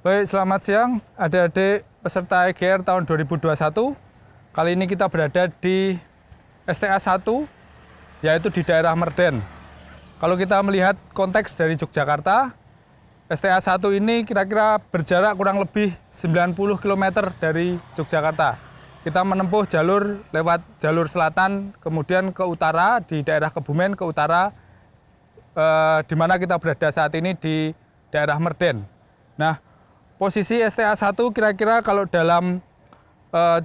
Baik, selamat siang adik-adik peserta EGR tahun 2021. Kali ini kita berada di STA 1, yaitu di daerah Merden. Kalau kita melihat konteks dari Yogyakarta, STA 1 ini kira-kira berjarak kurang lebih 90 km dari Yogyakarta. Kita menempuh jalur lewat jalur selatan, kemudian ke utara, di daerah Kebumen, ke utara, di mana kita berada saat ini di daerah Merden. Nah, posisi STA 1 kira-kira kalau dalam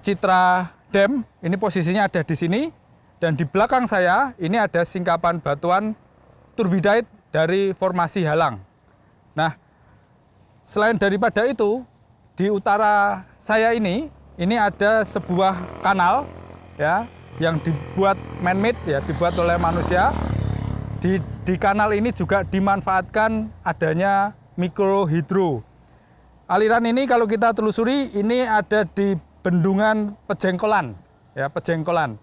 citra dam, ini posisinya ada di sini. Dan di belakang saya, ini ada singkapan batuan turbidite dari formasi Halang. Nah, selain daripada itu, di utara saya ini ada sebuah kanal ya, yang dibuat man-made, ya, dibuat oleh manusia. Di kanal ini juga dimanfaatkan adanya mikrohidro. Aliran ini kalau kita telusuri ini ada di Bendungan Pejengkolan, ya, Pejengkolan.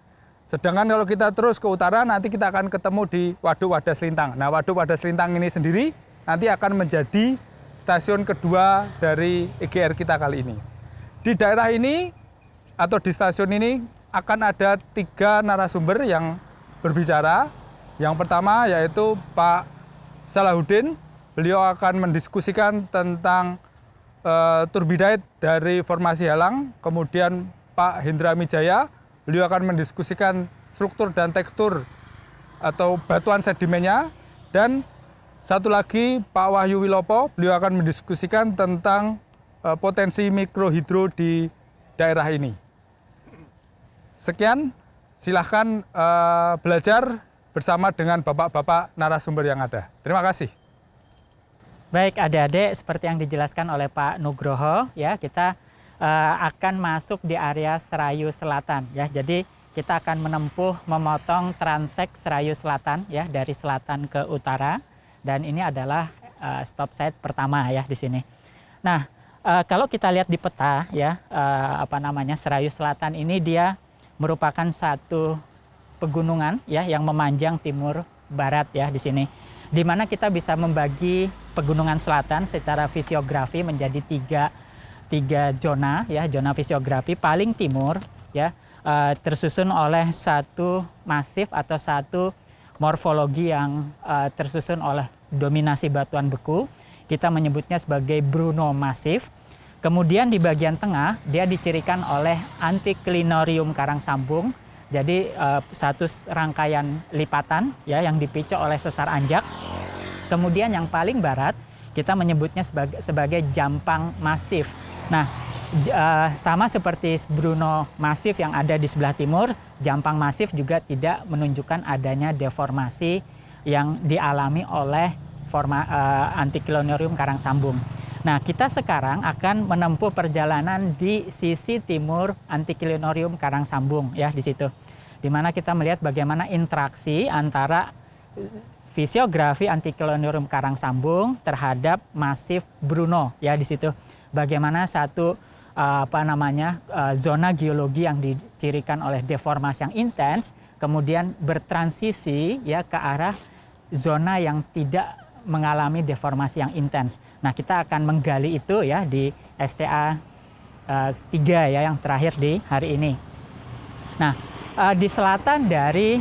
Sedangkan kalau kita terus ke utara nanti kita akan ketemu di Waduk Wadas Lintang. Nah, Waduk Wadas Lintang ini sendiri nanti akan menjadi stasiun kedua dari EGR kita kali ini. Di daerah ini atau di stasiun ini akan ada 3 narasumber yang berbicara. Yang pertama yaitu Pak Salahuddin. Beliau akan mendiskusikan tentang turbidite dari formasi Halang. Kemudian Pak Hendra Mijaya, beliau akan mendiskusikan struktur dan tekstur atau batuan sedimennya. Dan satu lagi Pak Wahyu Wilopo, beliau akan mendiskusikan tentang potensi mikrohidro di daerah ini. Sekian, silahkan belajar bersama dengan bapak-bapak narasumber yang ada. Terima kasih. Baik, adik-adik, seperti yang dijelaskan oleh Pak Nugroho, ya, kita akan masuk di area Serayu Selatan, ya. Jadi kita akan menempuh memotong transek Serayu Selatan, ya, dari selatan ke utara. Dan ini adalah stop site pertama, ya, di sini. Nah, kalau kita lihat di peta, ya, Serayu Selatan ini dia merupakan satu pegunungan, ya, yang memanjang timur barat, ya, di sini. Di mana kita bisa membagi pegunungan selatan secara fisiografi menjadi tiga zona, ya, zona fisiografi. Paling timur, ya, tersusun oleh satu masif atau satu morfologi yang tersusun oleh dominasi batuan beku. Kita menyebutnya sebagai Bruno Massif. Kemudian di bagian tengah dia dicirikan oleh Anticlinorium Karangsambung. Jadi satu rangkaian lipatan, ya, yang dipicu oleh sesar anjak. Kemudian yang paling barat kita menyebutnya sebagai Jampang Masif. Nah, sama seperti Bruno Massif yang ada di sebelah timur, Jampang Masif juga tidak menunjukkan adanya deformasi yang dialami oleh Anticlinorium Karangsambung. Nah, kita sekarang akan menempuh perjalanan di sisi timur Anticlinorium Karangsambung, ya, di situ. Di mana kita melihat bagaimana interaksi antara fisiografi Anticlinorium Karangsambung terhadap masif Bruno, ya, di situ. Bagaimana satu zona geologi yang dicirikan oleh deformasi yang intens kemudian bertransisi, ya, ke arah zona yang tidak mengalami deformasi yang intens. Nah, kita akan menggali itu, ya, di STA 3, ya, yang terakhir di hari ini. Nah, di selatan dari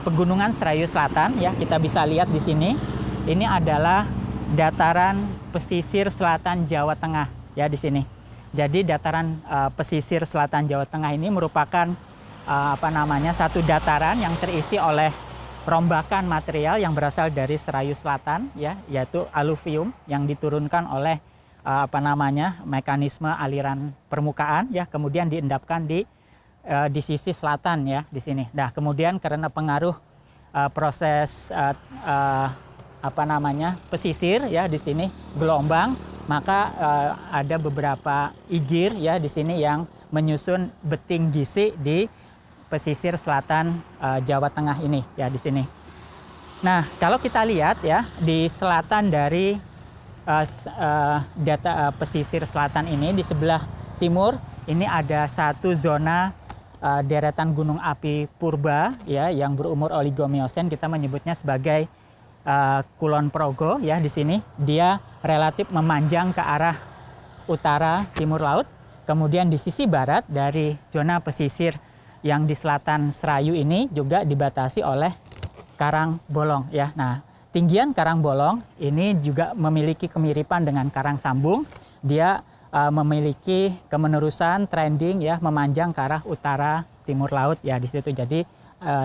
Pegunungan Serayu Selatan, ya, kita bisa lihat di sini. Ini adalah dataran pesisir selatan Jawa Tengah, ya, di sini. Jadi dataran pesisir selatan Jawa Tengah ini merupakan satu dataran yang terisi oleh rombakan material yang berasal dari Serayu Selatan, ya, yaitu aluvium yang diturunkan oleh mekanisme aliran permukaan, ya, kemudian diendapkan di sisi selatan, ya, di sini. Nah, kemudian karena pengaruh proses pesisir, ya, di sini gelombang, maka ada beberapa igir, ya, di sini yang menyusun beting gisi di pesisir selatan Jawa Tengah ini, ya, di sini. Nah, kalau kita lihat, ya, di selatan dari pesisir selatan ini, di sebelah timur ini ada satu zona deretan gunung api purba, ya, yang berumur Oligomiosen. Kita menyebutnya sebagai Kulon Progo, ya, di sini. Dia relatif memanjang ke arah utara timur laut, kemudian di sisi barat dari zona pesisir yang di selatan Serayu ini juga dibatasi oleh karang bolong ya. Nah, tinggian karang bolong ini juga memiliki kemiripan dengan karang sambung. Dia memiliki kemenerusan trending ya, memanjang ke arah utara timur laut ya di situ, jadi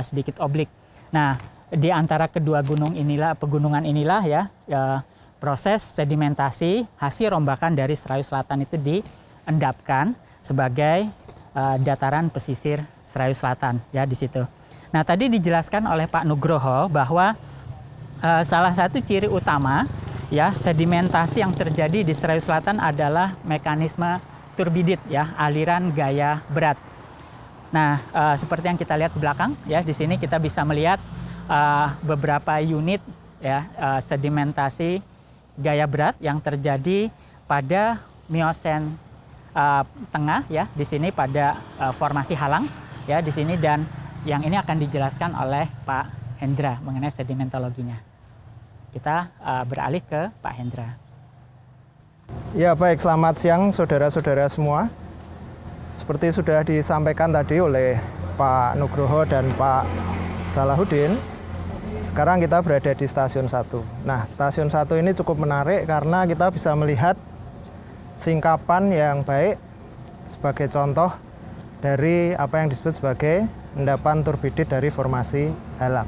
sedikit oblik. Nah, di antara kedua pegunungan inilah ya proses sedimentasi hasil rombakan dari Serayu Selatan itu diendapkan sebagai dataran pesisir Serayu Selatan ya di situ. Nah, tadi dijelaskan oleh Pak Nugroho bahwa salah satu ciri utama ya sedimentasi yang terjadi di Serayu Selatan adalah mekanisme turbidit ya, aliran gaya berat. Nah, seperti yang kita lihat di belakang ya, di sini kita bisa melihat beberapa unit ya sedimentasi gaya berat yang terjadi pada Miosen tengah ya, di sini pada formasi halang ya di sini, dan yang ini akan dijelaskan oleh Pak Hendra mengenai sedimentologinya. Kita beralih ke Pak Hendra. Ya baik, selamat siang saudara-saudara semua. Seperti sudah disampaikan tadi oleh Pak Nugroho dan Pak Salahuddin, sekarang kita berada di stasiun 1. Nah, stasiun 1 ini cukup menarik karena kita bisa melihat singkapan yang baik sebagai contoh dari apa yang disebut sebagai endapan turbidit dari formasi halang.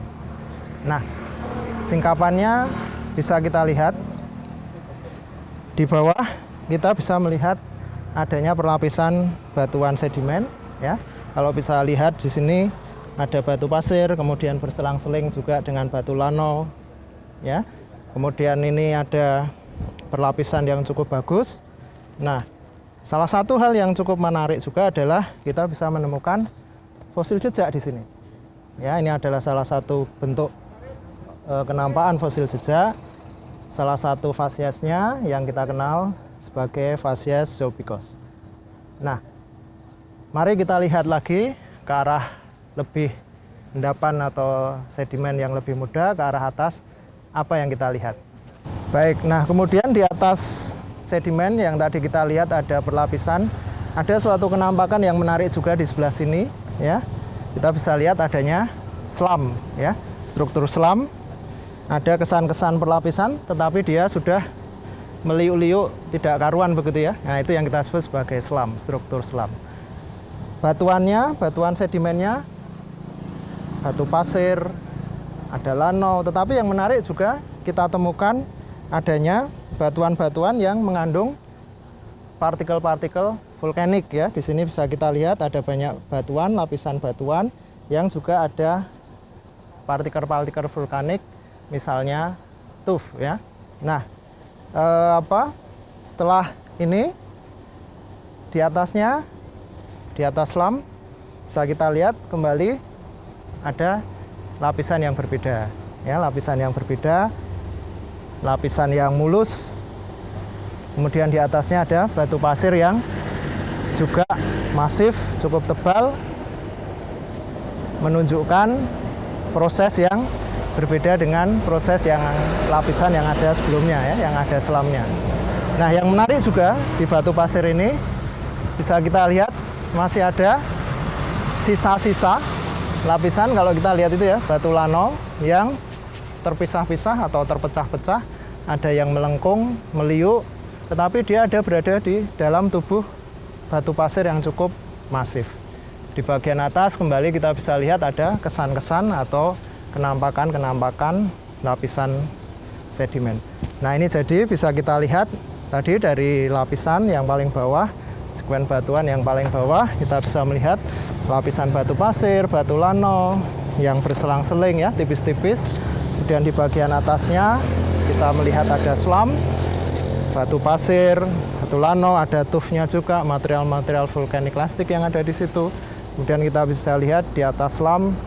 Nah, singkapannya bisa kita lihat di bawah, kita bisa melihat adanya perlapisan batuan sedimen ya. Kalau bisa lihat di sini ada batu pasir, kemudian berselang-seling juga dengan batu lano ya. Kemudian ini ada perlapisan yang cukup bagus. Nah, salah satu hal yang cukup menarik juga adalah kita bisa menemukan fosil jejak di sini. Ya, ini adalah salah satu bentuk kenampakan fosil jejak. Salah satu fasiesnya yang kita kenal sebagai fasies zoopicos. Nah, mari kita lihat lagi ke arah lebih endapan atau sedimen yang lebih mudah, ke arah atas. Apa yang kita lihat? Baik, nah kemudian di atas sedimen yang tadi kita lihat ada perlapisan, ada suatu kenampakan yang menarik juga di sebelah sini ya. Kita bisa lihat adanya selam ya, struktur selam. Ada kesan-kesan perlapisan, tetapi dia sudah meliuk-liuk, tidak karuan begitu ya. Nah, itu yang kita sebut sebagai selam, struktur selam. Batuannya, batuan sedimennya, batu pasir, ada lano, tetapi yang menarik juga kita temukan adanya batuan-batuan yang mengandung partikel-partikel vulkanik ya. Di sini bisa kita lihat ada banyak batuan, lapisan batuan yang juga ada partikel-partikel vulkanik, misalnya tuf ya. Nah, setelah ini di atasnya, di atas selam bisa kita lihat kembali ada lapisan yang berbeda ya, lapisan yang berbeda, lapisan yang mulus. Kemudian di atasnya ada batu pasir yang juga masif, cukup tebal, menunjukkan proses yang berbeda dengan proses yang lapisan yang ada sebelumnya ya, yang ada selamnya. Nah, yang menarik juga di batu pasir ini bisa kita lihat masih ada sisa-sisa lapisan. Kalau kita lihat itu ya, batu lano yang terpisah-pisah atau terpecah-pecah, ada yang melengkung, meliuk, tetapi dia berada di dalam tubuh batu pasir yang cukup masif. Di bagian atas kembali kita bisa lihat ada kesan-kesan atau kenampakan lapisan sedimen. Nah, ini jadi bisa kita lihat tadi dari lapisan yang paling bawah, sekuen batuan yang paling bawah, kita bisa melihat lapisan batu pasir, batu lano yang berselang-seling ya, tipis-tipis. Kemudian di bagian atasnya kita melihat ada selam, batu pasir, batu lano, ada tufnya juga, material-material vulkanik lastik yang ada di situ. Kemudian kita bisa lihat di atas selam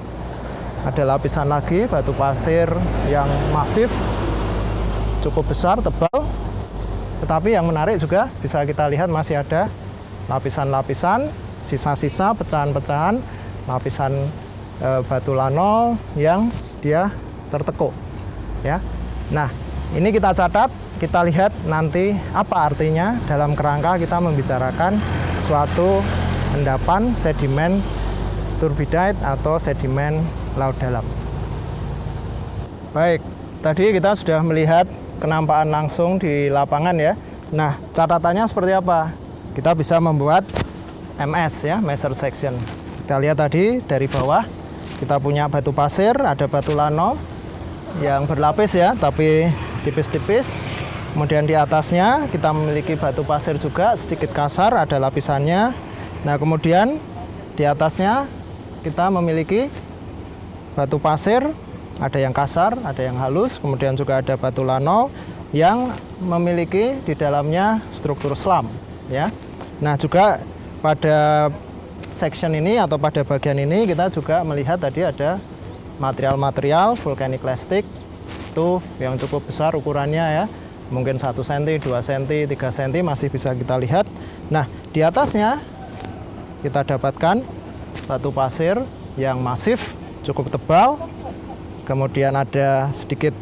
ada lapisan lagi batu pasir yang masif, cukup besar, tebal. Tetapi yang menarik juga bisa kita lihat masih ada lapisan-lapisan, sisa-sisa, pecahan-pecahan, lapisan batu lano yang dia tertekuk. Ya. Nah, ini kita catat kita lihat nanti apa artinya dalam kerangka kita membicarakan suatu endapan sedimen turbidite atau sedimen laut dalam. Baik, tadi kita sudah melihat kenampakan langsung di lapangan ya. Nah, catatannya seperti apa? Kita bisa membuat MS ya, measure section. Kita lihat tadi dari bawah kita punya batu pasir, ada batu lano yang berlapis ya, tapi tipis-tipis. Kemudian di atasnya kita memiliki batu pasir juga sedikit kasar, ada lapisannya. Nah, kemudian di atasnya kita memiliki batu pasir, ada yang kasar, ada yang halus, kemudian juga ada batu lano yang memiliki di dalamnya struktur slam ya. Nah, juga pada section ini atau pada bagian ini kita juga melihat tadi ada material-material volcanic lastic itu yang cukup besar ukurannya ya. Mungkin 1 cm, 2 cm, 3 cm masih bisa kita lihat. Nah, di atasnya kita dapatkan batu pasir yang masif, cukup tebal. Kemudian ada sedikit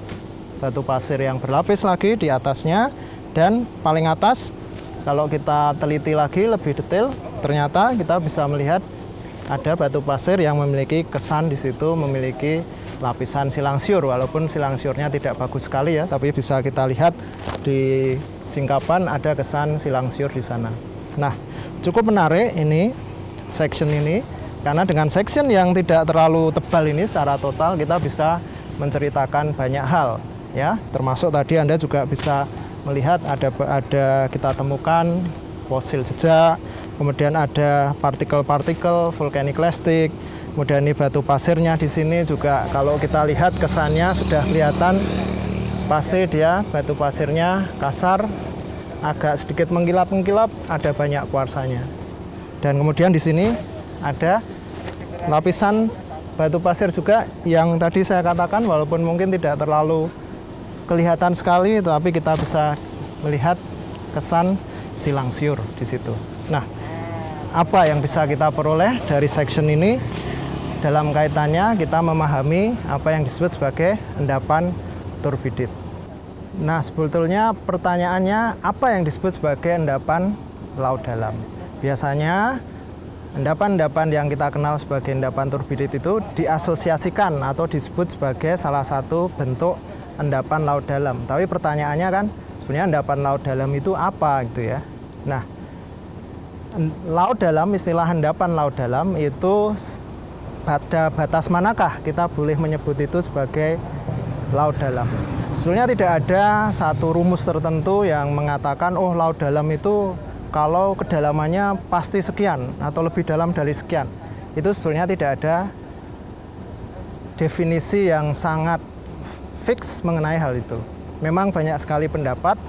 batu pasir yang berlapis lagi di atasnya. Dan paling atas, kalau kita teliti lagi lebih detail, ternyata kita bisa melihat ada batu pasir yang memiliki kesan di situ, memiliki lapisan silangsiur, walaupun silangsiurnya tidak bagus sekali ya, tapi bisa kita lihat di singkapan ada kesan silangsiur di sana. Nah, cukup menarik ini section ini, karena dengan section yang tidak terlalu tebal ini secara total kita bisa menceritakan banyak hal ya, termasuk tadi Anda juga bisa melihat ada kita temukan fosil jejak, kemudian ada partikel-partikel volcanic lastic, kemudian ini batu pasirnya di sini juga kalau kita lihat kesannya sudah kelihatan pasti dia batu pasirnya kasar, agak sedikit mengkilap-mengkilap, ada banyak kuarsanya. Dan kemudian di sini ada lapisan batu pasir juga yang tadi saya katakan walaupun mungkin tidak terlalu kelihatan sekali, tapi kita bisa melihat kesan silangsiur di situ. Nah, apa yang bisa kita peroleh dari section ini? Dalam kaitannya kita memahami apa yang disebut sebagai endapan turbidite. Nah, sebetulnya pertanyaannya apa yang disebut sebagai endapan laut dalam? Biasanya endapan-endapan yang kita kenal sebagai endapan turbidite itu diasosiasikan atau disebut sebagai salah satu bentuk endapan laut dalam. Tapi pertanyaannya kan sebenarnya endapan laut dalam itu apa gitu ya. Nah, laut dalam, istilah endapan laut dalam itu pada batas manakah kita boleh menyebut itu sebagai laut dalam? Sebetulnya tidak ada satu rumus tertentu yang mengatakan oh laut dalam itu kalau kedalamannya pasti sekian atau lebih dalam dari sekian. Itu sebenarnya tidak ada definisi yang sangat fix mengenai hal itu. Memang banyak sekali pendapat,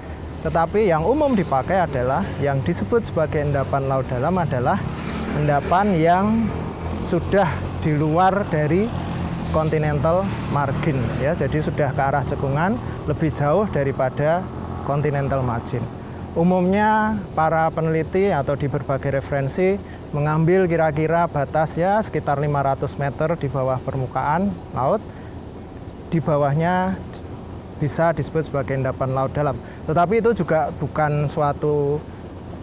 tetapi yang umum dipakai adalah yang disebut sebagai endapan laut dalam adalah endapan yang sudah di luar dari continental margin ya. Jadi sudah ke arah cekungan, lebih jauh daripada continental margin. Umumnya para peneliti atau di berbagai referensi mengambil kira-kira batas ya sekitar 500 meter di bawah permukaan laut. Di bawahnya bisa disebut sebagai endapan laut dalam. Tetapi itu juga bukan suatu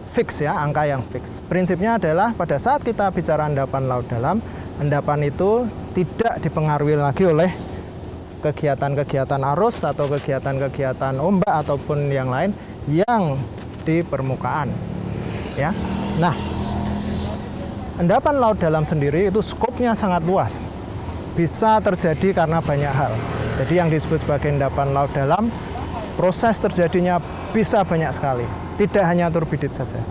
fix ya, angka yang fix. Prinsipnya adalah pada saat kita bicara endapan laut dalam, endapan itu tidak dipengaruhi lagi oleh kegiatan-kegiatan arus atau kegiatan-kegiatan ombak ataupun yang lain yang di permukaan. Ya. Nah, endapan laut dalam sendiri itu skopnya sangat luas. Bisa terjadi karena banyak hal. Jadi yang disebut sebagai endapan laut dalam, proses terjadinya bisa banyak sekali. Tidak hanya turbidite saja.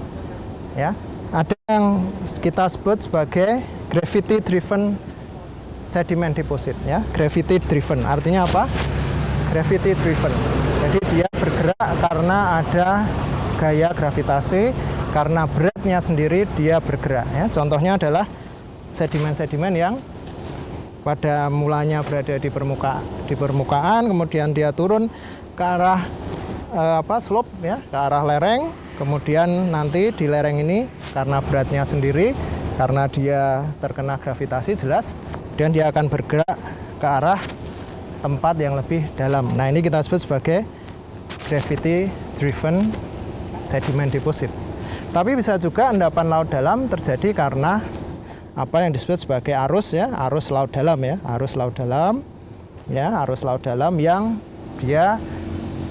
Ya, ada yang kita sebut sebagai gravity driven sediment deposit. Ya, gravity driven. Artinya apa? Gravity driven. Jadi dia bergerak karena ada gaya gravitasi, karena beratnya sendiri dia bergerak. Ya, contohnya adalah sedimen-sedimen yang pada mulanya berada di permukaan, kemudian dia turun ke arah slope ya, ke arah lereng, kemudian nanti di lereng ini karena beratnya sendiri, karena dia terkena gravitasi jelas, dan dia akan bergerak ke arah tempat yang lebih dalam. Nah, ini kita sebut sebagai gravity driven sediment deposit. Tapi bisa juga endapan laut dalam terjadi karena apa yang disebut sebagai arus ya, arus laut dalam ya, arus laut dalam ya, arus laut dalam yang dia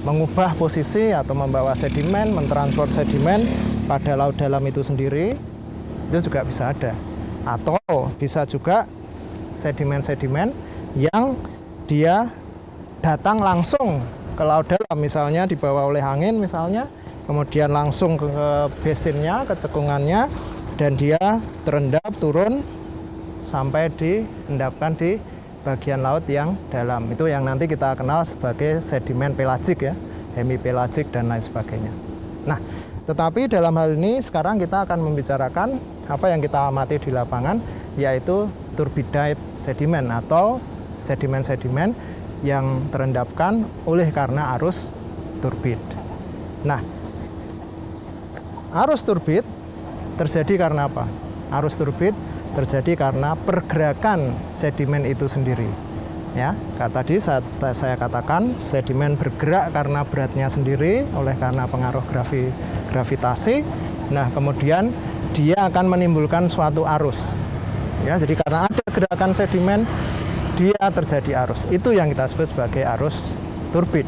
mengubah posisi atau membawa sedimen, mentransport sedimen pada laut dalam itu sendiri, itu juga bisa ada. Atau bisa juga sedimen-sedimen yang dia datang langsung ke laut dalam, misalnya dibawa oleh angin misalnya, kemudian langsung ke basinnya, ke cekungannya, dan dia terendap turun sampai diendapkan di bagian laut yang dalam. Itu yang nanti kita kenal sebagai sedimen pelagik ya, hemipelagik dan lain sebagainya. Nah, tetapi dalam hal ini sekarang kita akan membicarakan apa yang kita amati di lapangan, yaitu turbidite sedimen atau sedimen-sedimen yang terendapkan oleh karena arus turbid. Nah, arus turbid terjadi karena apa? Arus turbid terjadi karena pergerakan sedimen itu sendiri. Ya, tadi saya katakan sedimen bergerak karena beratnya sendiri oleh karena pengaruh gravitasi. Nah, kemudian dia akan menimbulkan suatu arus. Ya, jadi karena ada gerakan sedimen, dia terjadi arus. Itu yang kita sebut sebagai arus turbid.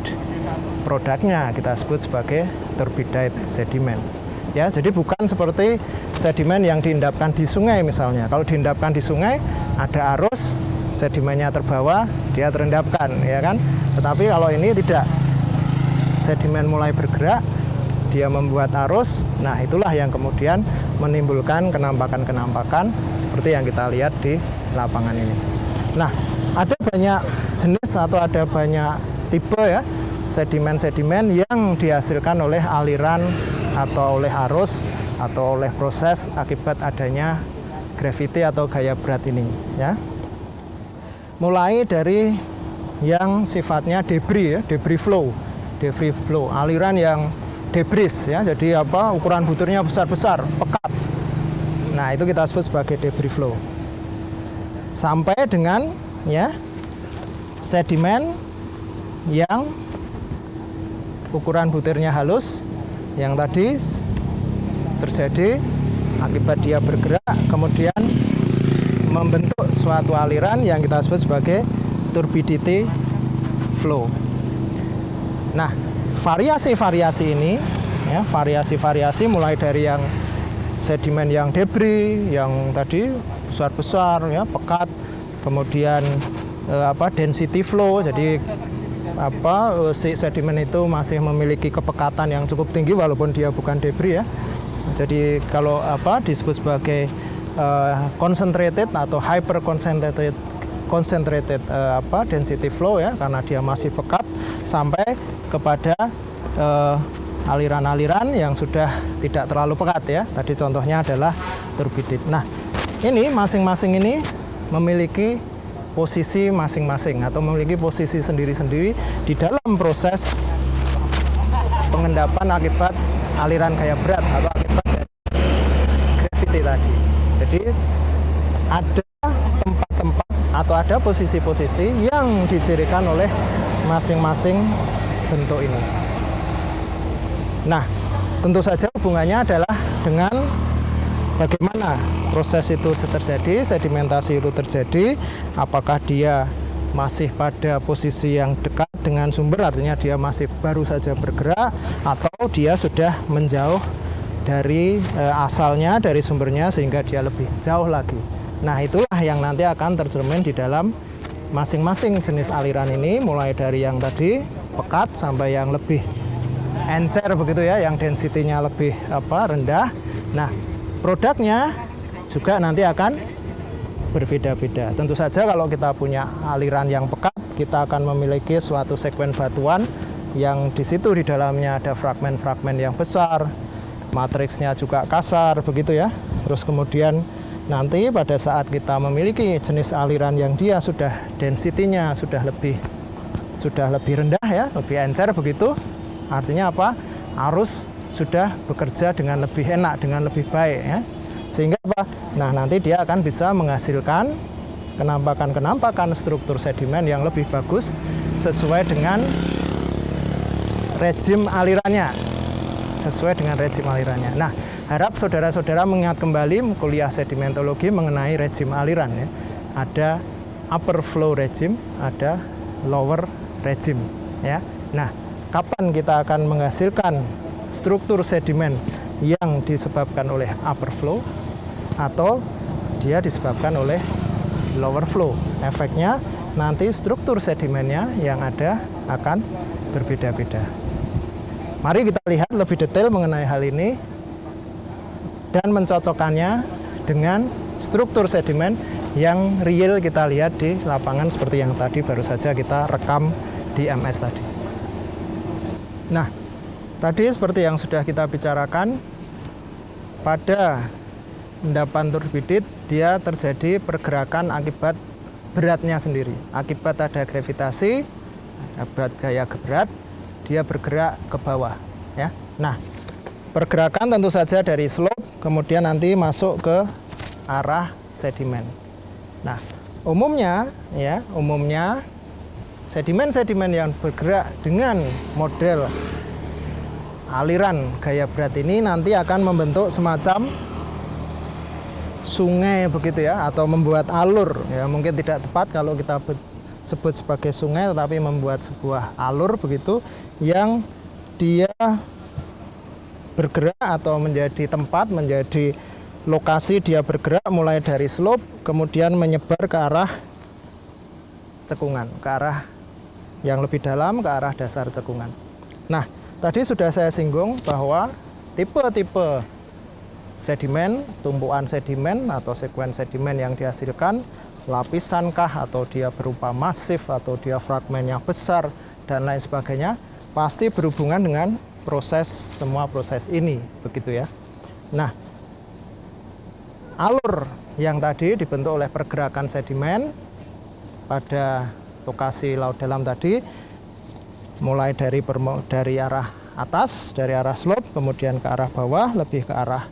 Produknya kita sebut sebagai turbidite sedimen. Ya, jadi bukan seperti sedimen yang diendapkan di sungai misalnya. Kalau diendapkan di sungai ada arus, sedimennya terbawa, dia terendapkan, ya kan? Tetapi kalau ini tidak. Sedimen mulai bergerak, dia membuat arus. Nah, itulah yang kemudian menimbulkan kenampakan-kenampakan seperti yang kita lihat di lapangan ini. Nah, ada banyak jenis atau ada banyak tipe ya sedimen-sedimen yang dihasilkan oleh aliran atau oleh arus atau oleh proses akibat adanya gravity atau gaya berat ini ya. Mulai dari yang sifatnya debris ya, debris flow, aliran yang debris ya. Jadi ukuran butirnya besar-besar, pekat. Nah, itu kita sebut sebagai debris flow. Sampai dengan ya sedimen yang ukuran butirnya halus yang tadi terjadi akibat dia bergerak kemudian membentuk suatu aliran yang kita sebut sebagai turbidity flow. Nah, variasi-variasi ini ya, variasi-variasi mulai dari yang sedimen yang debris yang tadi besar-besar ya, pekat, kemudian density flow, jadi si sedimen itu masih memiliki kepekatan yang cukup tinggi walaupun dia bukan debris ya. Jadi kalau disebut sebagai concentrated atau hyper concentrated density flow ya, karena dia masih pekat sampai kepada aliran-aliran yang sudah tidak terlalu pekat ya. Tadi contohnya adalah turbidite. Nah, ini masing-masing ini memiliki posisi masing-masing atau memiliki posisi sendiri-sendiri di dalam proses pengendapan akibat aliran gaya berat atau akibat gravity tadi. Jadi ada tempat-tempat atau ada posisi-posisi yang dicirikan oleh masing-masing bentuk ini. Nah, tentu saja hubungannya adalah dengan bagaimana proses itu terjadi, sedimentasi itu terjadi, apakah dia masih pada posisi yang dekat dengan sumber, artinya dia masih baru saja bergerak, atau dia sudah menjauh dari asalnya, dari sumbernya, sehingga dia lebih jauh lagi. Nah, itulah yang nanti akan tercermin di dalam masing-masing jenis aliran ini, mulai dari yang tadi pekat sampai yang lebih encer begitu ya, yang density-nya lebih rendah. Nah, produknya juga nanti akan berbeda-beda. Tentu saja kalau kita punya aliran yang pekat, kita akan memiliki suatu sekuen batuan yang di situ di dalamnya ada fragmen-fragmen yang besar, matriksnya juga kasar begitu ya. Terus kemudian nanti pada saat kita memiliki jenis aliran yang dia sudah density-nya sudah lebih rendah ya, lebih encer begitu. Artinya apa? Arus sudah bekerja dengan lebih enak, dengan lebih baik ya. Sehingga apa? Nah, nanti dia akan bisa menghasilkan kenampakan-kenampakan struktur sedimen yang lebih bagus sesuai dengan rejim alirannya. Sesuai dengan rejim alirannya. Nah, harap saudara-saudara mengingat kembali kuliah sedimentologi mengenai rejim aliran ya. Ada upper flow regime, ada lower regime ya. Nah, kapan kita akan menghasilkan struktur sedimen yang disebabkan oleh upper flow atau dia disebabkan oleh lower flow? Efeknya nanti struktur sedimennya yang ada akan berbeda-beda. Mari kita lihat lebih detail mengenai hal ini dan mencocokkannya dengan struktur sedimen yang real kita lihat di lapangan seperti yang tadi baru saja kita rekam di MS tadi. Nah, tadi seperti yang sudah kita bicarakan, pada endapan turbidit dia terjadi pergerakan akibat beratnya sendiri. Akibat ada gravitasi, akibat gaya berat, dia bergerak ke bawah ya. Nah, pergerakan tentu saja dari slope kemudian nanti masuk ke arah sedimen. Nah, umumnya sedimen-sedimen yang bergerak dengan model aliran gaya berat ini nanti akan membentuk semacam sungai begitu ya, atau membuat alur ya. Mungkin tidak tepat kalau kita sebut sebagai sungai, tetapi membuat sebuah alur begitu yang dia bergerak atau menjadi tempat, menjadi lokasi dia bergerak mulai dari slope kemudian menyebar ke arah cekungan, ke arah yang lebih dalam, ke arah dasar cekungan. Nah, tadi sudah saya singgung bahwa tipe-tipe sedimen, tumpuan sedimen atau sekuen sedimen yang dihasilkan, lapisankah atau dia berupa masif atau dia fragmennya besar dan lain sebagainya, pasti berhubungan dengan semua proses ini begitu ya. Nah, alur yang tadi dibentuk oleh pergerakan sedimen pada lokasi laut dalam tadi, mulai dari arah atas, dari arah slope, kemudian ke arah bawah, lebih ke arah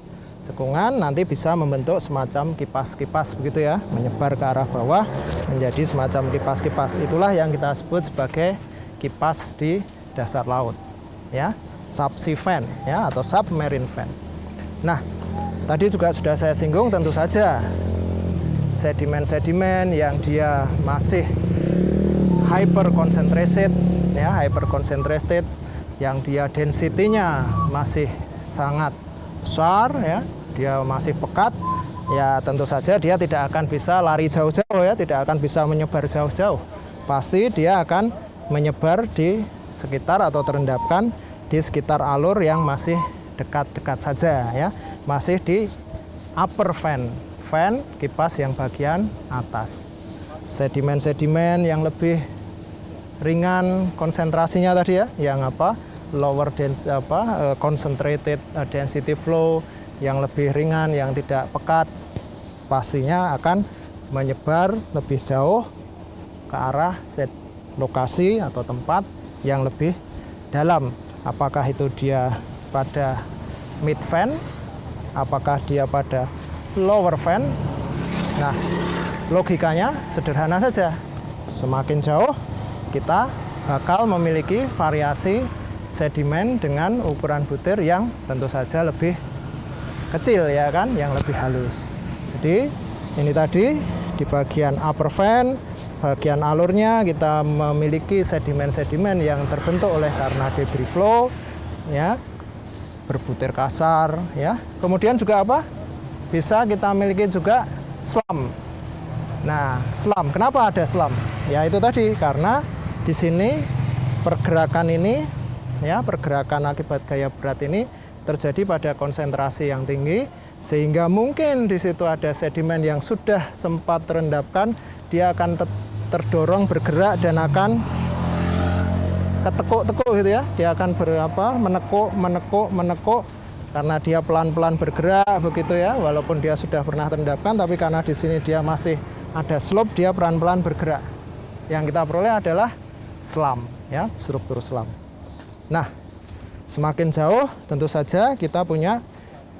cekungan, nanti bisa membentuk semacam kipas-kipas begitu ya, menyebar ke arah bawah menjadi semacam kipas-kipas. Itulah yang kita sebut sebagai kipas di dasar laut ya, subsea fan ya, atau submarine fan. Nah, tadi juga sudah saya singgung, tentu saja sedimen-sedimen yang dia masih hyper concentrated yang dia density-nya masih sangat besar ya, dia masih pekat ya, tentu saja dia tidak akan bisa lari jauh-jauh ya, tidak akan bisa menyebar jauh-jauh. Pasti dia akan menyebar di sekitar atau terendapkan di sekitar alur yang masih dekat-dekat saja ya, masih di upper fan kipas yang bagian atas. Sedimen-sedimen yang lebih ringan konsentrasinya tadi ya, yang concentrated density flow, yang lebih ringan, yang tidak pekat, pastinya akan menyebar lebih jauh ke arah lokasi atau tempat yang lebih dalam. Apakah itu dia pada mid fan, apakah dia pada lower fan. Nah, logikanya sederhana saja, semakin jauh kita bakal memiliki variasi sedimen dengan ukuran butir yang tentu saja lebih kecil ya kan, yang lebih halus. Jadi ini tadi di bagian upper fan, bagian alurnya kita memiliki sedimen-sedimen yang terbentuk oleh karena debris flow ya, berbutir kasar ya. Kemudian juga apa? Bisa kita miliki juga slump. Nah, slump, kenapa ada slump? Ya itu tadi, karena di sini pergerakan ini ya, pergerakan akibat gaya berat ini terjadi pada konsentrasi yang tinggi, sehingga mungkin di situ ada sedimen yang sudah sempat terendapkan, dia akan terdorong bergerak dan akan ketekuk-tekuk gitu ya, dia akan menekuk karena dia pelan-pelan bergerak begitu ya, walaupun dia sudah pernah terendapkan, tapi karena di sini dia masih ada slope, dia pelan-pelan bergerak. Yang kita peroleh adalah slump ya, struktur slump. Nah, semakin jauh tentu saja kita punya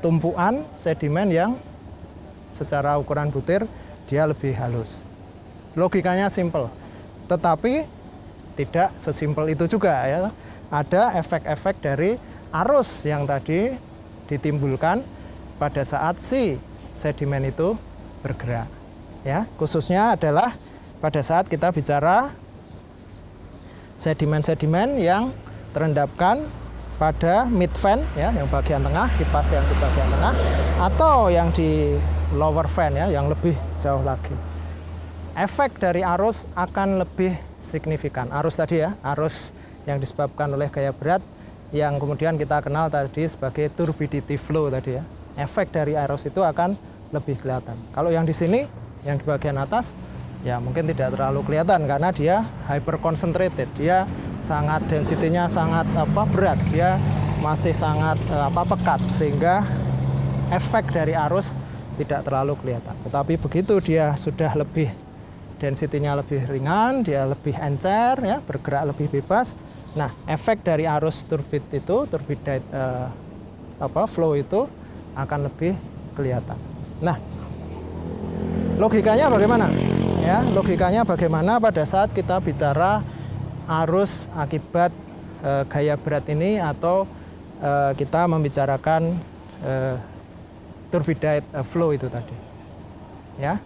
tumpuan sedimen yang secara ukuran butir dia lebih halus. Logikanya simple. Tetapi tidak sesimpel itu juga ya. Ada efek-efek dari arus yang tadi ditimbulkan pada saat si sedimen itu bergerak. Ya, khususnya adalah pada saat kita bicara sedimen-sedimen yang terendapkan pada mid fan ya, yang bagian tengah, kipas yang di bagian tengah, atau yang di lower fan ya, yang lebih jauh lagi. Efek dari arus akan lebih signifikan. Arus tadi ya, arus yang disebabkan oleh gaya berat yang kemudian kita kenal tadi sebagai turbidity flow tadi ya. Efek dari arus itu akan lebih kelihatan. Kalau yang di sini, yang di bagian atas, ya mungkin tidak terlalu kelihatan karena dia hyper concentrated. Dia sangat densitinya sangat berat. Dia masih sangat pekat sehingga efek dari arus tidak terlalu kelihatan. Tetapi begitu dia sudah lebih densitinya lebih ringan, dia lebih encer ya, bergerak lebih bebas. Nah, efek dari arus turbidite flow itu akan lebih kelihatan. Nah, logikanya bagaimana? Ya, logikanya bagaimana pada saat kita bicara arus akibat gaya berat ini atau kita membicarakan turbidite flow itu tadi. Ya.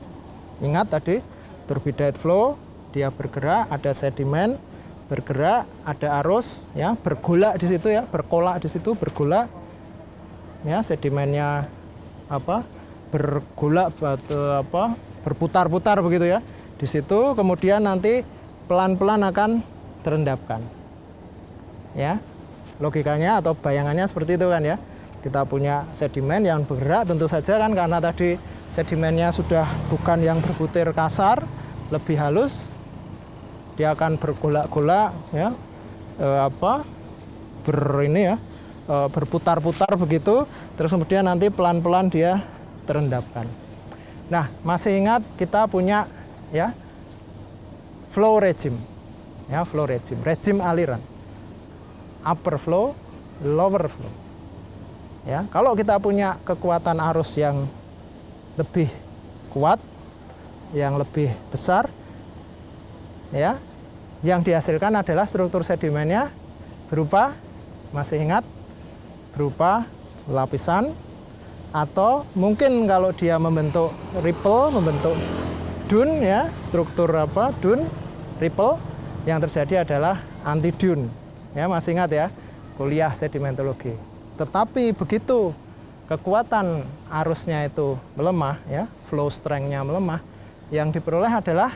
Ingat tadi turbidite flow, dia bergerak, ada sedimen bergerak, ada arus ya, bergolak di situ ya, berkolak di situ, bergolak. Ya, sedimennya bergolak berputar-putar begitu ya. Di situ kemudian nanti pelan-pelan akan terendapkan. Ya. Logikanya atau bayangannya seperti itu kan ya. Kita punya sedimen yang bergerak, tentu saja kan karena tadi sedimennya sudah bukan yang berbutir kasar, lebih halus, dia akan bergolak-golak ya, berputar-putar begitu, terus kemudian nanti pelan-pelan dia terendapkan. Nah, masih ingat kita punya ya flow regime, ya flow regime, regime aliran, upper flow, lower flow. Ya, kalau kita punya kekuatan arus yang lebih kuat, yang lebih besar, ya, yang dihasilkan adalah struktur sedimennya berupa, masih ingat, berupa lapisan, atau mungkin kalau dia membentuk ripple, membentuk dune, ya, struktur dune, ripple, yang terjadi adalah anti dune, ya, masih ingat ya, kuliah sedimentologi. Tetapi begitu kekuatan arusnya itu melemah, ya, flow strength-nya melemah, yang diperoleh adalah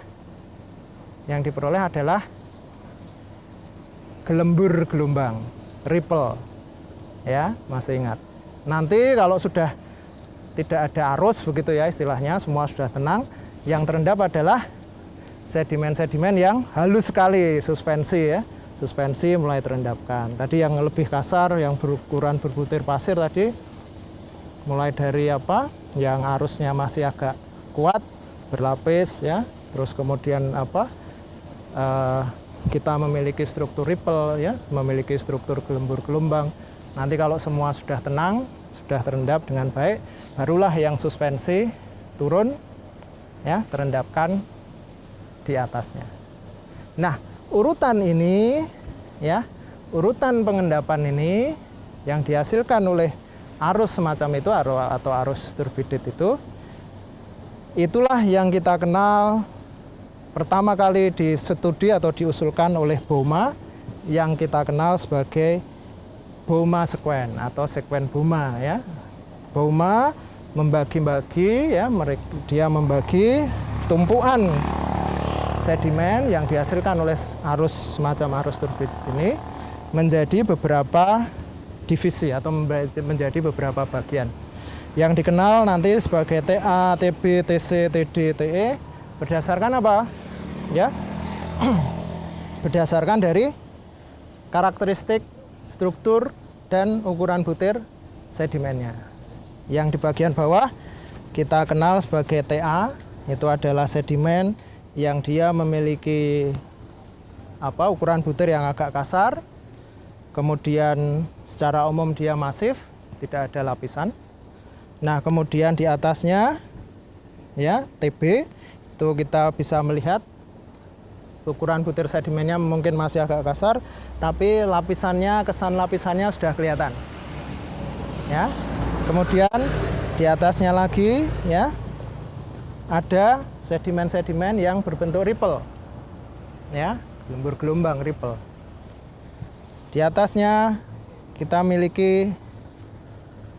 gelembur gelombang, ripple, ya, masih ingat. Nanti kalau sudah tidak ada arus begitu ya istilahnya, semua sudah tenang, yang terendap adalah sedimen-sedimen yang halus sekali, suspensi ya. Suspensi mulai terendapkan. Tadi yang lebih kasar, yang berukuran berbutir pasir tadi, mulai dari yang arusnya masih agak kuat, berlapis ya, terus kemudian kita memiliki struktur ripple ya, memiliki struktur gelembur gelombang. Nanti kalau semua sudah tenang, sudah terendap dengan baik, barulah yang suspensi turun ya, terendapkan di atasnya. Nah, urutan ini ya, urutan pengendapan ini yang dihasilkan oleh arus semacam itu atau arus turbidite itu, itulah yang kita kenal pertama kali distudi atau diusulkan oleh Bouma, yang kita kenal sebagai Bouma sequence atau sekuen Bouma ya. Bouma membagi-bagi ya, dia membagi tumpuan sedimen yang dihasilkan oleh arus semacam arus turbidite ini menjadi beberapa divisi atau menjadi beberapa bagian yang dikenal nanti sebagai TA, TB, TC, TD, TE berdasarkan apa? Ya, berdasarkan dari karakteristik, struktur, dan ukuran butir sedimennya. Yang di bagian bawah kita kenal sebagai TA, itu adalah sedimen yang dia memiliki ukuran butir yang agak kasar, kemudian secara umum dia masif, tidak ada lapisan. Nah, kemudian di atasnya ya TB itu kita bisa melihat ukuran butir sedimennya mungkin masih agak kasar, tapi lapisannya, kesan lapisannya sudah kelihatan. Ya. Kemudian di atasnya lagi ya ada sedimen-sedimen yang berbentuk ripple. Ya, gelembur-gelombang ripple. Di atasnya kita miliki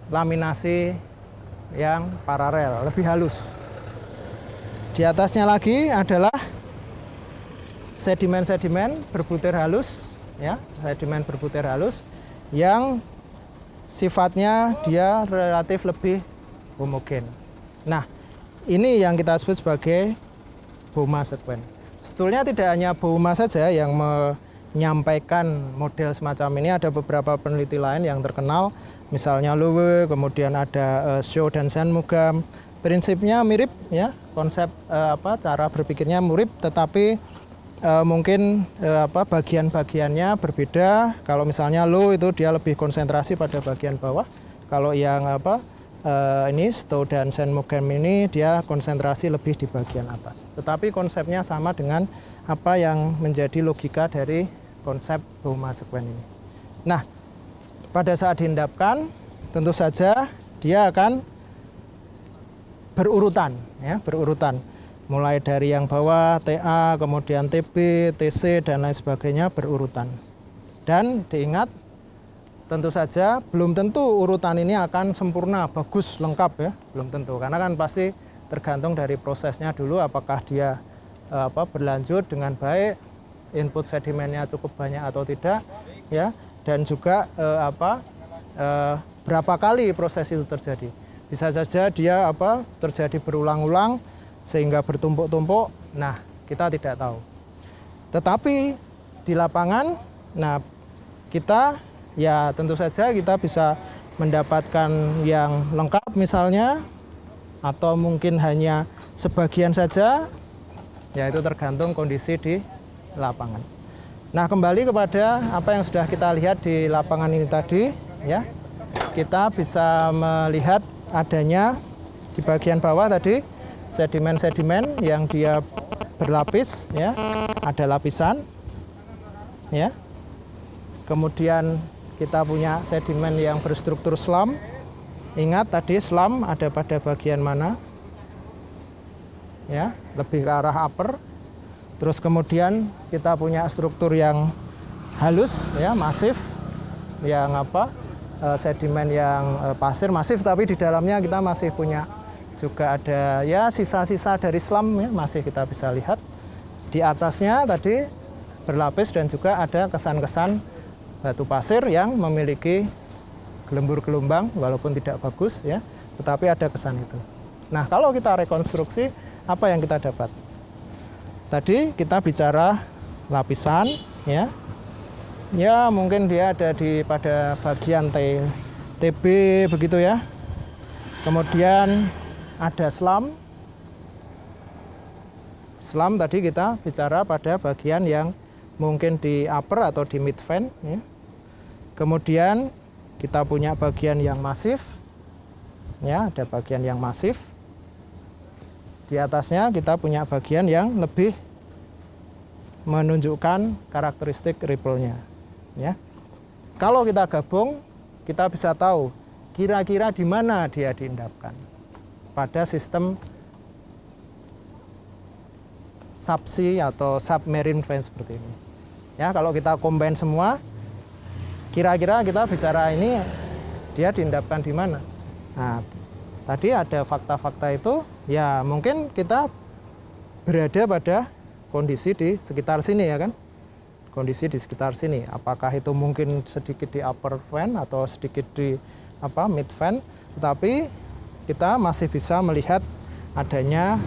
laminasi yang paralel, lebih halus. Di atasnya lagi adalah sedimen-sedimen berbutir halus, ya, sedimen berbutir halus yang sifatnya dia relatif lebih homogen. Nah, ini yang kita sebut sebagai Bowma sequence. Sebetulnya tidak hanya Bowma saja yang menyampaikan model semacam ini, ada beberapa peneliti lain yang terkenal, misalnya Lowe, kemudian ada Shaw dan Shanmugam. Prinsipnya mirip ya, konsep cara berpikirnya mirip, tetapi mungkin bagian-bagiannya berbeda. Kalau misalnya Lowe itu dia lebih konsentrasi pada bagian bawah. Kalau yang ini Stowe dan Shanmugam ini dia konsentrasi lebih di bagian atas. Tetapi konsepnya sama dengan apa yang menjadi logika dari konsep Bowma sequence ini. Nah, pada saat diendapkan tentu saja dia akan berurutan, ya, berurutan. Mulai dari yang bawah TA, kemudian TB, TC dan lain sebagainya berurutan. Dan diingat, tentu saja belum tentu urutan ini akan sempurna, bagus, lengkap ya, belum tentu. Karena kan pasti tergantung dari prosesnya dulu, apakah dia berlanjut dengan baik, input sedimennya cukup banyak atau tidak, ya, dan juga berapa kali proses itu terjadi. Bisa saja dia terjadi berulang-ulang sehingga bertumpuk-tumpuk. Nah, kita tidak tahu. Tetapi di lapangan, nah kita ya tentu saja kita bisa mendapatkan yang lengkap misalnya, atau mungkin hanya sebagian saja. Ya, itu tergantung kondisi di lapangan. Nah, kembali kepada apa yang sudah kita lihat di lapangan ini tadi, ya. Kita bisa melihat adanya di bagian bawah tadi sedimen-sedimen yang dia berlapis, ya, ada lapisan, ya. Kemudian kita punya sedimen yang berstruktur slam. Ingat tadi slam ada pada bagian mana, ya, lebih ke arah upper. Terus kemudian kita punya struktur yang halus, ya, masif, yang sedimen yang pasir masif, tapi di dalamnya kita masih punya juga ada ya sisa-sisa dari slam, ya, masih kita bisa lihat. Di atasnya tadi berlapis dan juga ada kesan-kesan batu pasir yang memiliki gelembur-gelombang walaupun tidak bagus, ya, tetapi ada kesan itu. Nah, kalau kita rekonstruksi apa yang kita dapat? Tadi kita bicara lapisan, ya. Ya, mungkin dia ada pada bagian TB begitu ya. Kemudian ada slam. Slam tadi kita bicara pada bagian yang mungkin di upper atau di mid vein, ya. Kemudian kita punya bagian yang masif. Ya, ada bagian yang masif. Di atasnya kita punya bagian yang lebih menunjukkan karakteristik ripple-nya. Ya. Kalau kita gabung, kita bisa tahu kira-kira di mana dia diendapkan pada sistem subsea atau submarine vein seperti ini. Ya, kalau kita combine semua, kira-kira kita bicara ini dia diendapkan di mana. Nah, tadi ada fakta-fakta itu, ya mungkin kita berada pada kondisi di sekitar sini, ya kan? Kondisi di sekitar sini, apakah itu mungkin sedikit di upper vein atau sedikit di mid vein, tetapi kita masih bisa melihat adanya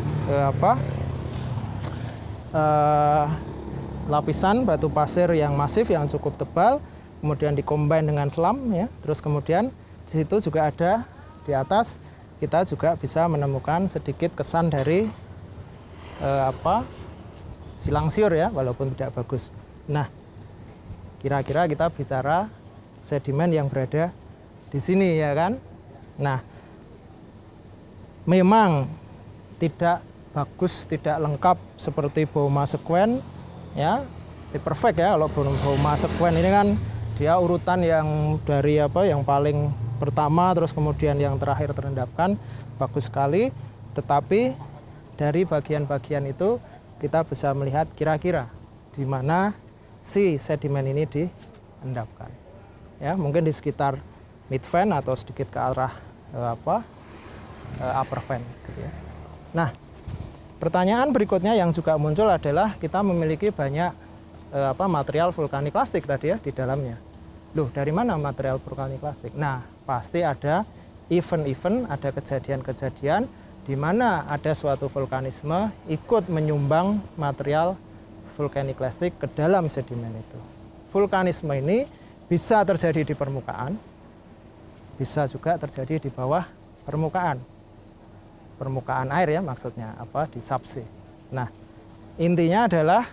lapisan batu pasir yang masif yang cukup tebal, kemudian dikombin dengan selam, ya. Terus kemudian di situ juga ada di atas kita juga bisa menemukan sedikit kesan dari silang siur, ya, walaupun tidak bagus. Nah, kira-kira kita bicara sedimen yang berada di sini, ya kan? Nah, memang tidak bagus, tidak lengkap seperti Bowma sequence, ya, perfect ya. Kalau Bonoboma sekuen ini kan dia urutan yang dari yang paling pertama terus kemudian yang terakhir terendapkan, bagus sekali. Tetapi dari bagian-bagian itu kita bisa melihat kira-kira di mana si sedimen ini diendapkan. Ya, mungkin di sekitar mid vein atau sedikit ke arah upper vein gitu ya. Nah, pertanyaan berikutnya yang juga muncul adalah kita memiliki banyak material vulkaniklastik tadi ya di dalamnya. Loh, dari mana material vulkaniklastik? Nah, pasti ada event-event, ada kejadian-kejadian di mana ada suatu vulkanisme ikut menyumbang material vulkaniklastik ke dalam sedimen itu. Vulkanisme ini bisa terjadi di permukaan, bisa juga terjadi di bawah permukaan. Permukaan air ya maksudnya, di subsea. Nah, intinya adalah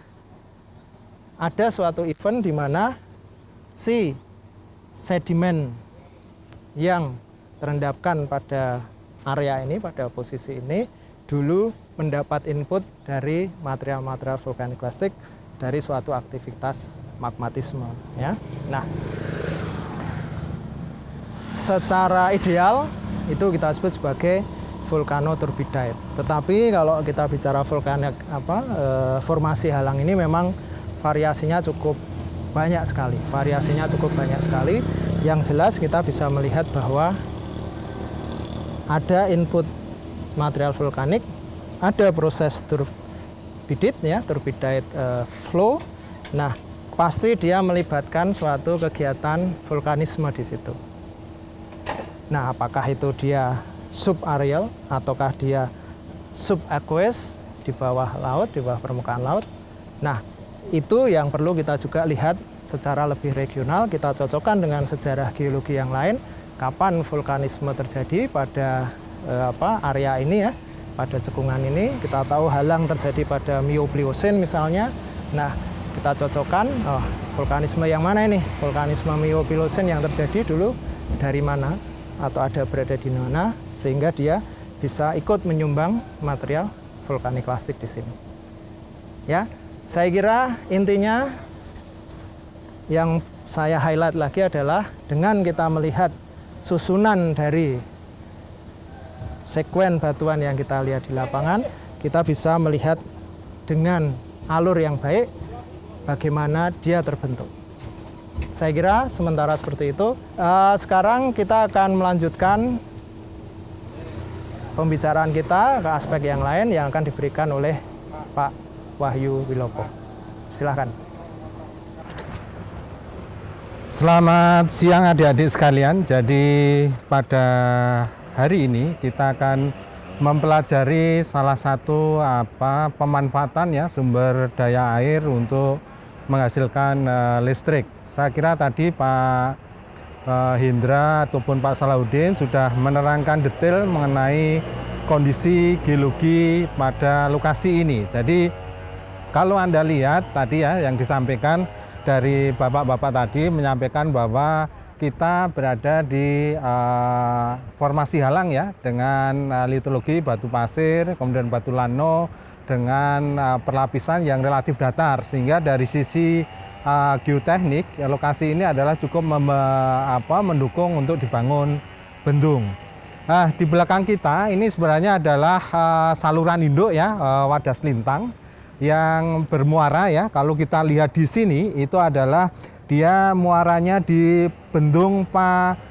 ada suatu event di mana si sedimen yang terendapkan pada area ini, pada posisi ini, dulu mendapat input dari material-material vulkaniklastik dari suatu aktivitas magmatisme. Ya. Nah, secara ideal itu kita sebut sebagai vulkanoturbidite. Tetapi kalau kita bicara vulkanik formasi halang ini memang variasinya cukup banyak sekali. Yang jelas kita bisa melihat bahwa ada input material vulkanik, ada proses turbidite flow. Nah, pasti dia melibatkan suatu kegiatan vulkanisme di situ. Nah, apakah itu dia subaerial ataukah dia subaqueous di bawah laut, di bawah permukaan laut. Nah, itu yang perlu kita juga lihat secara lebih regional, kita cocokkan dengan sejarah geologi yang lain. Kapan vulkanisme terjadi pada area ini ya, pada cekungan ini. Kita tahu halang terjadi pada Miocene misalnya. Nah, kita cocokkan vulkanisme yang mana ini? Vulkanisme Miocene yang terjadi dulu dari mana atau ada berada di mana sehingga dia bisa ikut menyumbang material vulkaniklastik di sini. Ya, saya kira intinya yang saya highlight lagi adalah dengan kita melihat susunan dari sekuen batuan yang kita lihat di lapangan, kita bisa melihat dengan alur yang baik bagaimana dia terbentuk. Saya kira sementara seperti itu. Sekarang kita akan melanjutkan pembicaraan kita ke aspek yang lain yang akan diberikan oleh Pak Wahyu Wilopo. Silahkan. Selamat siang adik-adik sekalian. Jadi pada hari ini kita akan mempelajari salah satu pemanfaatan ya sumber daya air untuk menghasilkan listrik. Saya kira tadi Pak Hendra ataupun Pak Salahuddin sudah menerangkan detail mengenai kondisi geologi pada lokasi ini. Jadi kalau Anda lihat tadi ya yang disampaikan dari bapak-bapak tadi menyampaikan bahwa kita berada di formasi halang ya dengan litologi batu pasir, kemudian batu lano dengan perlapisan yang relatif datar, sehingga dari sisi geoteknik lokasi ini adalah cukup mendukung untuk dibangun bendung. Nah, di belakang kita ini sebenarnya adalah saluran induk ya Wadas Lintang yang bermuara ya. Kalau kita lihat di sini itu adalah dia muaranya di Bendung Pajengkolan.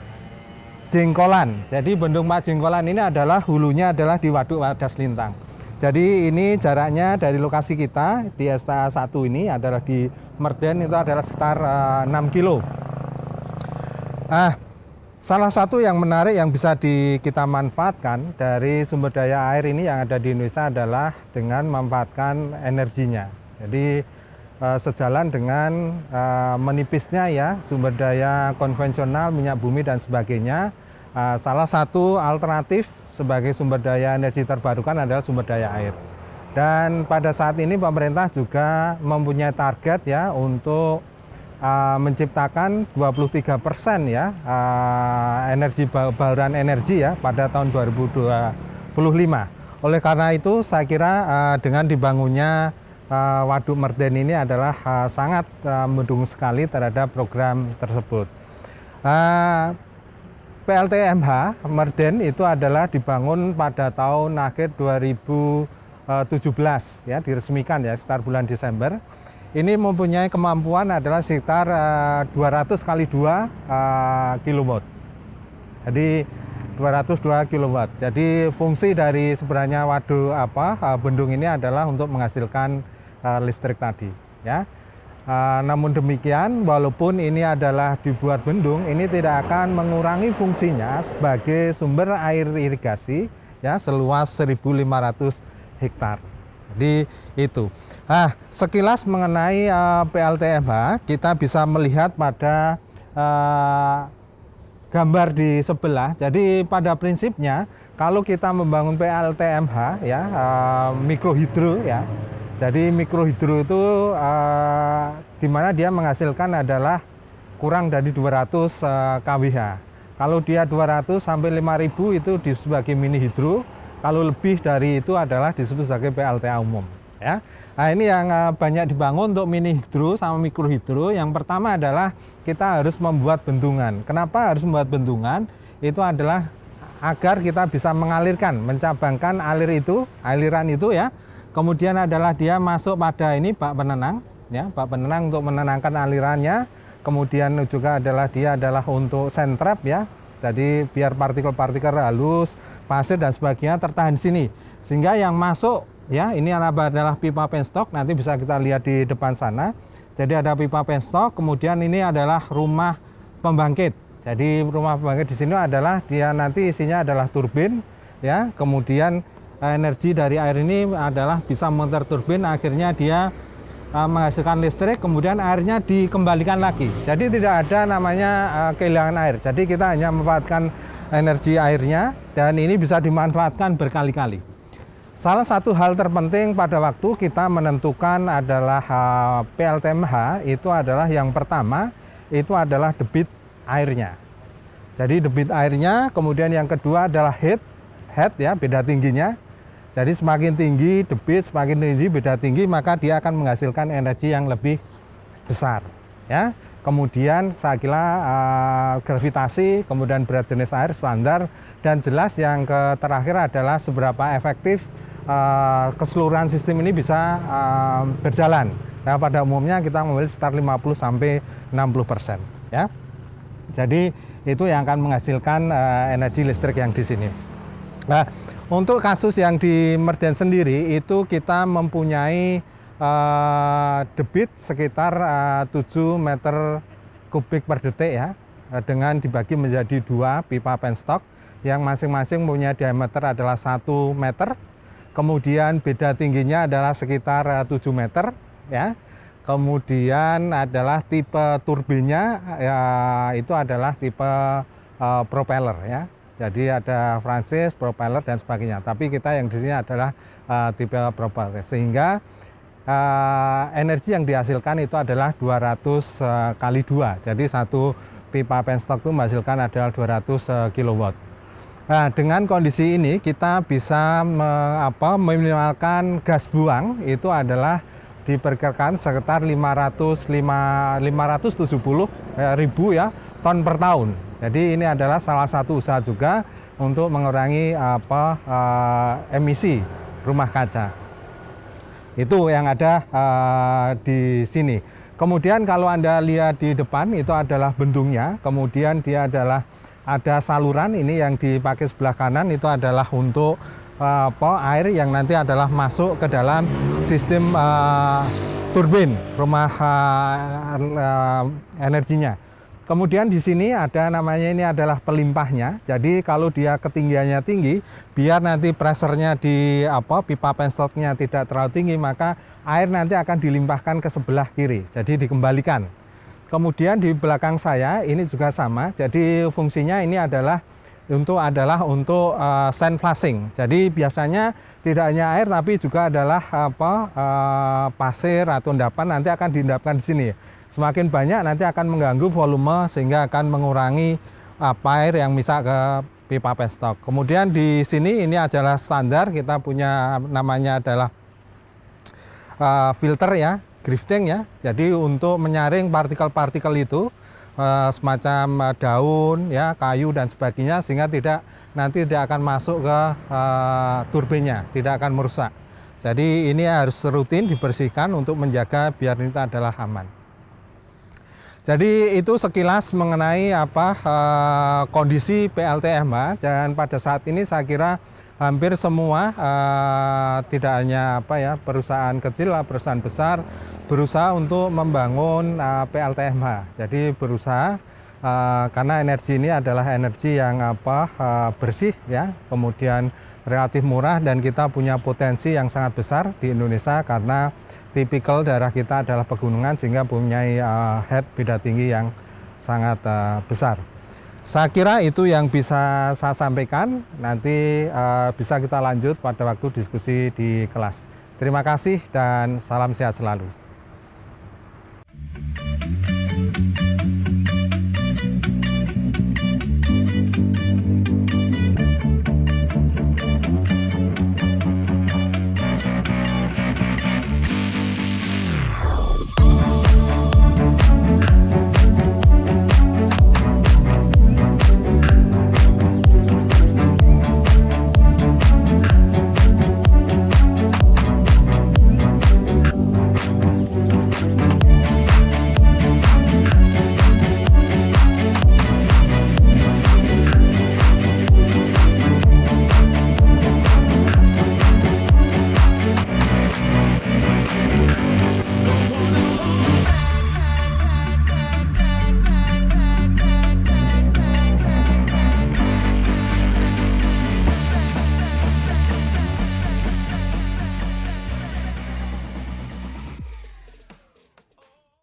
Jadi Bendung Pajengkolan ini adalah hulunya adalah di Waduk Wadas Lintang. Jadi ini jaraknya dari lokasi kita di STA 1 ini adalah di Merden itu adalah sekitar 6 kilo. Salah satu yang menarik yang bisa kita manfaatkan dari sumber daya air ini yang ada di Indonesia adalah dengan memanfaatkan energinya. Jadi sejalan dengan menipisnya ya sumber daya konvensional, minyak bumi dan sebagainya. Salah satu alternatif sebagai sumber daya energi terbarukan adalah sumber daya air. Dan pada saat ini pemerintah juga mempunyai target ya untuk menciptakan 23% ya energi bauran energi ya pada tahun 2025. Oleh karena itu saya kira dengan dibangunnya Waduk Merden ini adalah sangat mendukung sekali terhadap program tersebut. PLTMH Merden itu adalah dibangun pada tahun akhir 2017 ya, diresmikan ya sekitar bulan Desember. Ini mempunyai kemampuan adalah sekitar 200 kali 2 kW. Jadi 202 kW. Jadi fungsi dari sebenarnya waduk bendung ini adalah untuk menghasilkan listrik tadi ya. Namun demikian, walaupun ini adalah dibuat bendung, ini tidak akan mengurangi fungsinya sebagai sumber air irigasi ya seluas 1.500 hektar. Jadi itu. Nah, sekilas mengenai PLTMH, kita bisa melihat pada gambar di sebelah. Jadi pada prinsipnya kalau kita membangun PLTMH ya mikrohidro ya. Jadi mikrohidro itu di mana dia menghasilkan adalah kurang dari 200 kWh. Kalau dia 200 sampai 5.000 itu disebut sebagai mini hidro. Kalau lebih dari itu adalah disebut sebagai PLTA umum. Ya. Nah ini yang banyak dibangun untuk mini hidro sama mikrohidro. Yang pertama adalah kita harus membuat bendungan. Kenapa harus membuat bendungan? Itu adalah agar kita bisa mengalirkan, mencabangkan aliran itu ya. Kemudian adalah dia masuk pada ini bak penenang, ya, bak penenang untuk menenangkan alirannya. Kemudian juga adalah dia adalah untuk sentrap ya. Jadi biar partikel-partikel halus, pasir dan sebagainya tertahan di sini. Sehingga yang masuk ya, ini adalah pipa penstock, nanti bisa kita lihat di depan sana. Jadi ada pipa penstock, kemudian ini adalah rumah pembangkit. Jadi rumah pembangkit di sini adalah dia nanti isinya adalah turbin ya. Kemudian energi dari air ini adalah bisa memutar turbin, akhirnya dia menghasilkan listrik, kemudian airnya dikembalikan lagi. Jadi tidak ada namanya kehilangan air. Jadi kita hanya memanfaatkan energi airnya dan ini bisa dimanfaatkan berkali-kali. Salah satu hal terpenting pada waktu kita menentukan adalah PLTMH itu adalah yang pertama itu adalah debit airnya. Jadi debit airnya, kemudian yang kedua adalah head ya, beda tingginya. Jadi semakin tinggi debit, semakin tinggi beda tinggi, maka dia akan menghasilkan energi yang lebih besar. Ya. Kemudian saya kira gravitasi, kemudian berat jenis air standar, dan jelas yang terakhir adalah seberapa efektif keseluruhan sistem ini bisa berjalan. Nah, pada umumnya kita memilih sekitar 50-60%. Ya. Jadi itu yang akan menghasilkan energi listrik yang di sini. Nah, untuk kasus yang di Merden sendiri itu kita mempunyai debit sekitar 7 meter kubik per detik ya, dengan dibagi menjadi 2 pipa penstock yang masing-masing punya diameter adalah 1 meter. Kemudian beda tingginya adalah sekitar 7 meter ya. Kemudian adalah tipe turbinnya ya, itu adalah tipe propeller ya. Jadi ada Francis, propeller dan sebagainya. Tapi kita yang di sini adalah tipe propeller. Sehingga energi yang dihasilkan itu adalah 200 kali 2. Jadi satu pipa penstock itu menghasilkan adalah 200 kW. Nah, dengan kondisi ini kita bisa meminimalkan gas buang itu adalah diperkirakan sekitar 570 ribu ya ton per tahun. Jadi ini adalah salah satu usaha juga untuk mengurangi emisi rumah kaca. Itu yang ada di sini. Kemudian kalau Anda lihat di depan itu adalah bendungnya. Kemudian dia adalah ada saluran ini yang dipakai sebelah kanan itu adalah untuk air yang nanti adalah masuk ke dalam sistem turbin rumah energinya. Kemudian di sini ada namanya ini adalah pelimpahnya. Jadi kalau dia ketinggiannya tinggi, biar nanti presernya di pipa penstocknya tidak terlalu tinggi, maka air nanti akan dilimpahkan ke sebelah kiri. Jadi dikembalikan. Kemudian di belakang saya ini juga sama. Jadi fungsinya ini adalah untuk sand flushing. Jadi biasanya tidak hanya air tapi juga adalah pasir atau endapan nanti akan diendapkan di sini. Semakin banyak nanti akan mengganggu volume sehingga akan mengurangi air yang bisa ke pipa penstock. Kemudian di sini ini adalah standar, kita punya namanya adalah filter ya, grifting ya. Jadi untuk menyaring partikel-partikel itu semacam daun ya, kayu dan sebagainya, sehingga nanti tidak akan masuk ke turbinnya, tidak akan merusak. Jadi ini harus rutin dibersihkan untuk menjaga biar ini adalah aman. Jadi itu sekilas mengenai kondisi PLTMH. Dan pada saat ini saya kira hampir semua, tidak hanya perusahaan kecil, perusahaan besar berusaha untuk membangun PLTMH. Jadi berusaha karena energi ini adalah energi yang bersih ya, kemudian relatif murah, dan kita punya potensi yang sangat besar di Indonesia karena tipikal daerah kita adalah pegunungan, sehingga mempunyai head beda tinggi yang sangat besar. Saya kira itu yang bisa saya sampaikan. Nanti bisa kita lanjut pada waktu diskusi di kelas. Terima kasih dan salam sehat selalu.